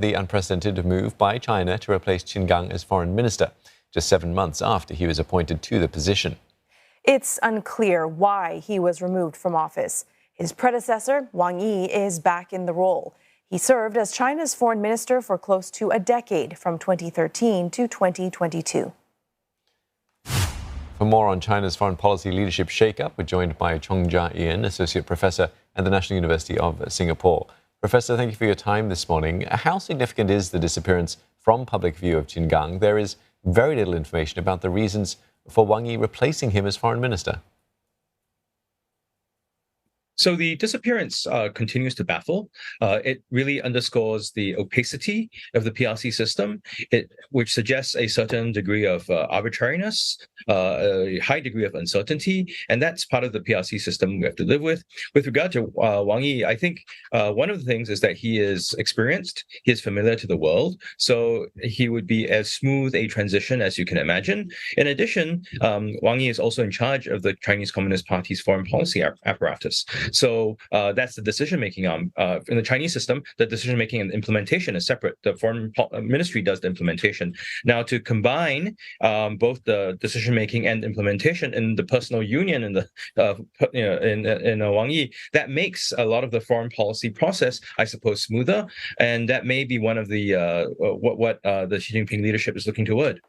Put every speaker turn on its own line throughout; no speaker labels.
The unprecedented move by China to replace Qin Gang as foreign minister, just 7 months after he was appointed to the position.
It's unclear why he was removed from office. His predecessor, Wang Yi, is back in the role. He served as China's foreign minister for close to a decade, from 2013 to 2022.
For more on China's foreign policy leadership shakeup, we're joined by Chong Ja Ian, Associate Professor at the National University of Singapore. Professor, thank you for your time this morning. How significant is the disappearance from public view of Qin Gang? There is very little information about the reasons for Wang Yi replacing him as foreign minister.
So the disappearance continues to baffle. It really underscores the opacity of the PRC system, which suggests a certain degree of arbitrariness, a high degree of uncertainty, and that's part of the PRC system we have to live with. With regard to Wang Yi, I think one of the things is that he is experienced, he is familiar to the world, so he would be as smooth a transition as you can imagine. In addition, Wang Yi is also in charge of the Chinese Communist Party's foreign policy apparatus. So that's the decision-making arm. In the Chinese system, the decision-making and implementation is separate. The foreign ministry does the implementation. Now, to combine both the decision-making and implementation in the personal union in Wang Yi, that makes a lot of the foreign policy process, I suppose, smoother. And that may be one of the what the Xi Jinping leadership is looking toward.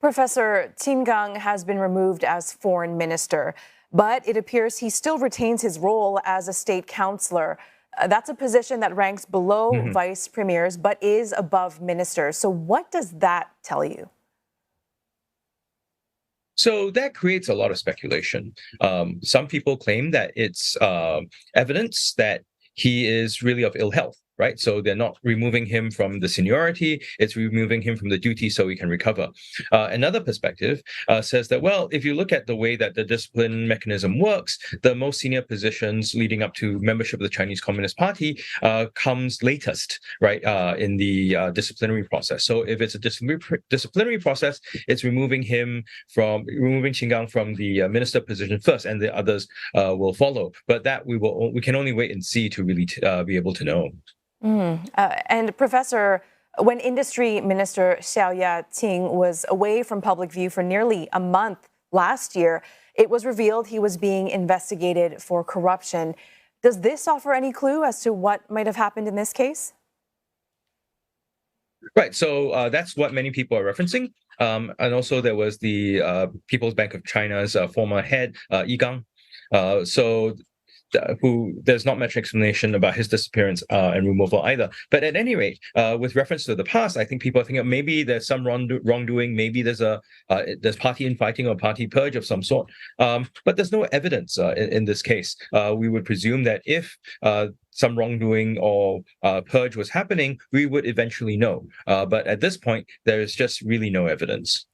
Professor, Qin Gang has been removed as foreign minister, but it appears he still retains his role as a state counselor. That's a position that ranks below vice premiers, but is above ministers. So what does that tell you?
So that creates a lot of speculation. Some people claim that it's evidence that he is really of ill health. Right, so they're not removing him from the seniority; it's removing him from the duty so he can recover. Another perspective says that, well, if you look at the way that the discipline mechanism works, the most senior positions leading up to membership of the Chinese Communist Party comes latest, right, in the disciplinary process. So if it's a disciplinary process, it's removing Qin Gang from the minister position first, and the others will follow. But that we can only wait and see to really be able to know.
And Professor, when Industry Minister Xiao Ting was away from public view for nearly a month last year, it was revealed he was being investigated for corruption. Does this offer any clue as to what might have happened in this case?
Right, so that's what many people are referencing. And also there was the People's Bank of China's former head, Yi Gang. Who there's not much explanation about his disappearance and removal either. But at any rate, with reference to the past, I think people are thinking maybe there's some wrongdoing, maybe there's party infighting or party purge of some sort. But there's no evidence in this case. We would presume that if some wrongdoing or purge was happening, we would eventually know. But at this point, there is just really no evidence.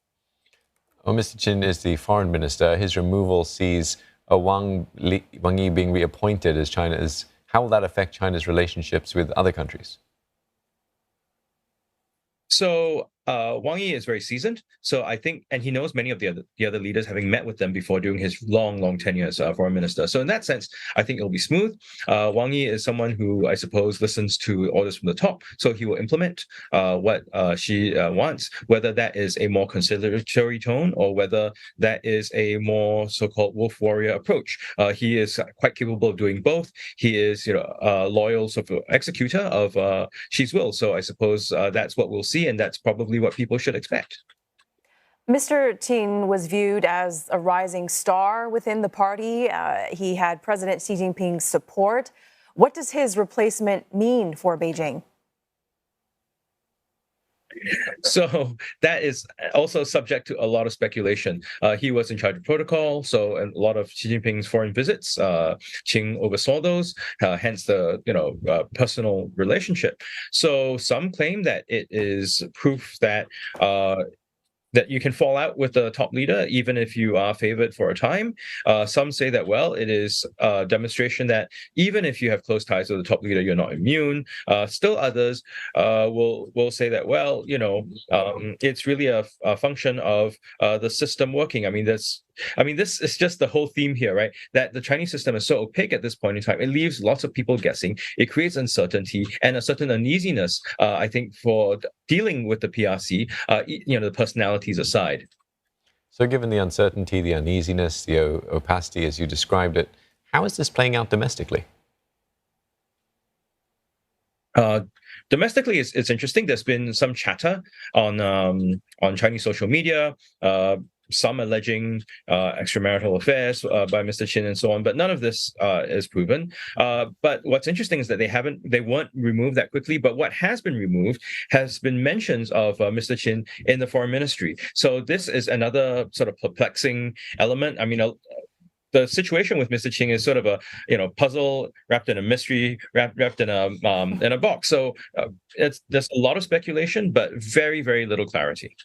Well, Mr. Qin is the foreign minister. His removal sees Wang Yi being reappointed as China's. How will that affect China's relationships with other countries?
So Wang Yi is very seasoned. So I think, and he knows many of the other leaders, having met with them before during his long tenure as foreign minister. So in that sense, I think it'll be smooth. Wang Yi is someone who I suppose listens to orders from the top, so he will implement what she wants, whether that is a more conciliatory tone or whether that is a more so-called wolf warrior approach. He is quite capable of doing both. He is, a loyal sort of executor of Xi's will. So I suppose that's what we'll see, and that's probably what people should expect.
Mr. Qin was viewed as a rising star within the party. He had President Xi Jinping's support. What does his replacement mean for Beijing?
So that is also subject to a lot of speculation. He was in charge of protocol, so a lot of Xi Jinping's foreign visits, Qin oversaw those, hence the personal relationship. So some claim that it is proof that that you can fall out with the top leader even if you are favored for a time. Some say that, well, it is a demonstration that even if you have close ties with the top leader, you're not immune. Still others will say that, well, it's really a function of the system working. I mean, I mean, this is just the whole theme here, right? That the Chinese system is so opaque at this point in time. It leaves lots of people guessing. It creates uncertainty and a certain uneasiness, I think, for dealing with the PRC, the personalities aside.
So, given the uncertainty, the uneasiness, the opacity, as you described it, how is this playing out domestically?
Domestically, it's interesting. There's been some chatter on Chinese social media. Some alleging extramarital affairs by Mr. Qin and so on, but none of this is proven. But what's interesting is that they weren't removed that quickly. But what has been removed has been mentions of Mr. Qin in the foreign ministry. So this is another sort of perplexing element. I mean, the situation with Mr. Qin is sort of a puzzle wrapped in a mystery, wrapped in a box. So there's a lot of speculation, but very, very little clarity.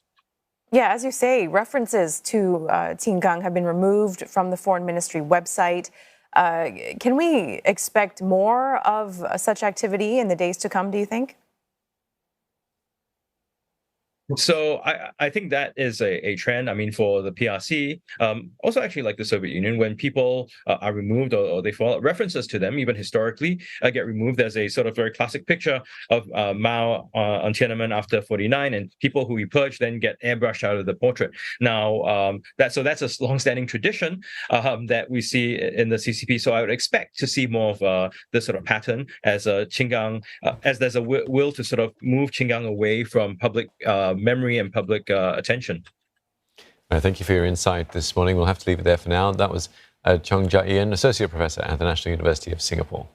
Yeah, as you say, references to Qin Gang have been removed from the foreign ministry website. Can we expect more of such activity in the days to come, do you think?
So I think that is a trend. I mean, for the PRC, also actually like the Soviet Union, when people are removed or they fall, references to them, even historically, get removed. There's a sort of very classic picture of Mao on Tiananmen after 49, and people who he purged then get airbrushed out of the portrait. Now, that's a long-standing tradition that we see in the CCP. So I would expect to see more of this sort of pattern as Qin Gang, as there's a will to sort of move Qin Gang away from public memory and public attention.
Thank you for your insight this morning. We'll have to leave it there for now. That was Chong Ja Ian, Associate Professor at the National University of Singapore.